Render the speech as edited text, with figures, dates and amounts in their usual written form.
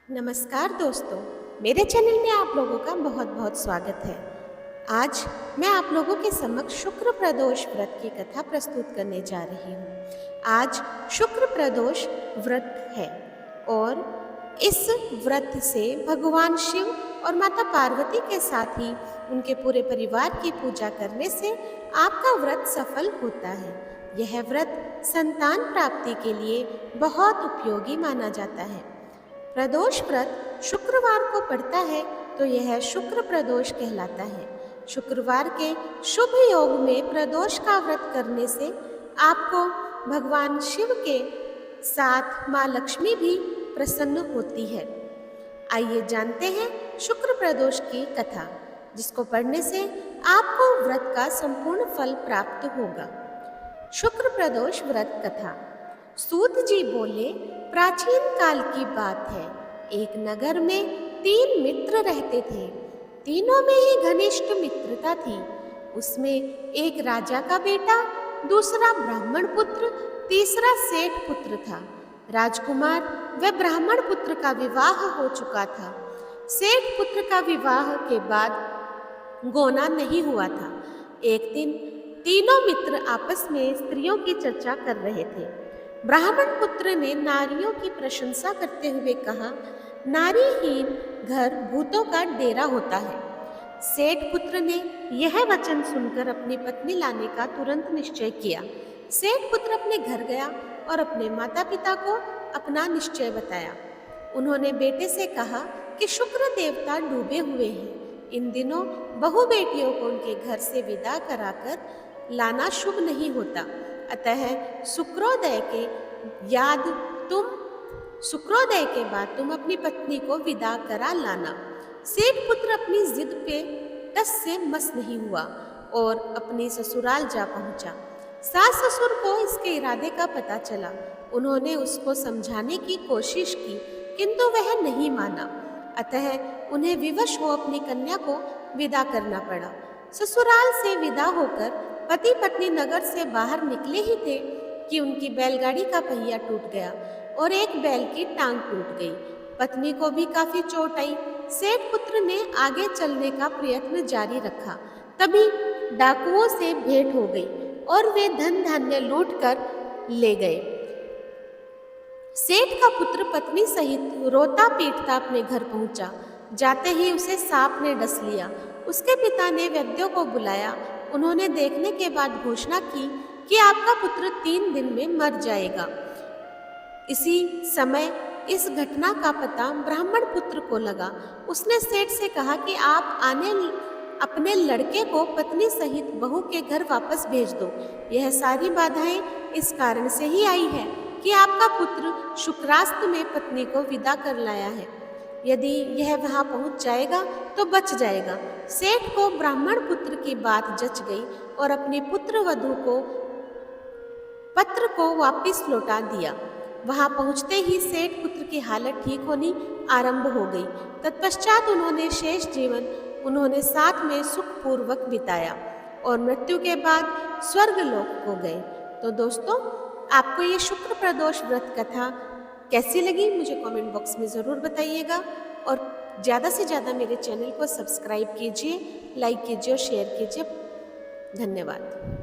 नमस्कार दोस्तों, मेरे चैनल में आप लोगों का बहुत बहुत स्वागत है। आज मैं आप लोगों के समक्ष शुक्र प्रदोष व्रत की कथा प्रस्तुत करने जा रही हूँ। आज शुक्र प्रदोष व्रत है और इस व्रत से भगवान शिव और माता पार्वती के साथ ही उनके पूरे परिवार की पूजा करने से आपका व्रत सफल होता है। यह व्रत संतान प्राप्ति के लिए बहुत उपयोगी माना जाता है। प्रदोष व्रत शुक्रवार को पड़ता है तो यह शुक्र प्रदोष कहलाता है। शुक्रवार के शुभ योग में प्रदोष का व्रत करने से आपको भगवान शिव के साथ माँ लक्ष्मी भी प्रसन्न होती है। आइए जानते हैं शुक्र प्रदोष की कथा, जिसको पढ़ने से आपको व्रत का संपूर्ण फल प्राप्त होगा। शुक्र प्रदोष व्रत कथा। सूत जी बोले, प्राचीन काल की बात है। एक नगर में 3 मित्र रहते थे। तीनों में ही घनिष्ठ मित्रता थी। उसमें एक राजा का बेटा, दूसरा ब्राह्मण पुत्र, तीसरा सेठ पुत्र था। राजकुमार व ब्राह्मण पुत्र का विवाह हो चुका था। सेठ पुत्र का विवाह के बाद गौना नहीं हुआ था। एक दिन तीनों मित्र आपस में स्त्रियों की चर्चा कर रहे थे। ब्राह्मण पुत्र ने नारियों की प्रशंसा करते हुए कहा, नारीहीन घर भूतों का डेरा होता है। सेठ पुत्र ने यह वचन सुनकर अपनी पत्नी लाने का तुरंत निश्चय किया। सेठ पुत्र अपने घर गया और अपने माता पिता को अपना निश्चय बताया। उन्होंने बेटे से कहा कि शुक्र देवता डूबे हुए हैं। इन दिनों बहू बेटियों को उनके घर से विदा कराकर लाना शुभ नहीं होता, अतः शुक्रोदय के बाद तुम अपनी पत्नी को विदा करा लाना। सेठ पुत्र अपनी जिद पे टस से मस नहीं हुआ और अपनी ससुराल जा पहुंचा। सास ससुर को इसके इरादे का पता चला। उन्होंने उसको समझाने की कोशिश की, किंतु वह नहीं माना, अतः उन्हें विवश हो अपनी कन्या को विदा करना पड़ा। ससुराल से विदा होकर पति पत्नी नगर से बाहर निकले ही थे कि उनकी बैलगाड़ी का पहिया टूट गया और एक बैल की टांग टूट गई। पत्नी को भी काफी चोट आई। सेठ पुत्र ने आगे चलने का प्रयत्न जारी रखा। तभी डाकुओं से भेंट हो गई और वे धन धान्य लूट कर ले गए। सेठ का पुत्र पत्नी सहित रोता पीटता अपने घर पहुंचा। जाते ही उसे सांप ने डस लिया। उसके पिता ने वैद्यों को बुलाया। उन्होंने देखने के बाद घोषणा की कि आपका पुत्र 3 दिन में मर जाएगा। इसी समय इस घटना का पता ब्राह्मण पुत्र को लगा। उसने सेठ से कहा कि आप अपने लड़के को पत्नी सहित बहू के घर वापस भेज दो। यह सारी बाधाएं इस कारण से ही आई है कि आपका पुत्र शुक्रास्त में पत्नी को विदा कर लाया है। यदि यह वहां पहुंच जाएगा तो बच जाएगा। सेठ को ब्राह्मण पुत्र की बात जच गई और अपनी पुत्र वधू को पत्र को वापस लौटा दिया। वहां पहुंचते ही सेठ पुत्र की हालत ठीक होनी आरंभ हो गई। तत्पश्चात उन्होंने शेष जीवन साथ में सुखपूर्वक बिताया और मृत्यु के बाद स्वर्गलोक को गए। तो दोस्तों, आपको ये शुक्र प्रदोष व्रत कथा कैसी लगी मुझे कमेंट बॉक्स में ज़रूर बताइएगा और ज़्यादा से ज़्यादा मेरे चैनल को सब्सक्राइब कीजिए, लाइक कीजिए और शेयर कीजिए। धन्यवाद।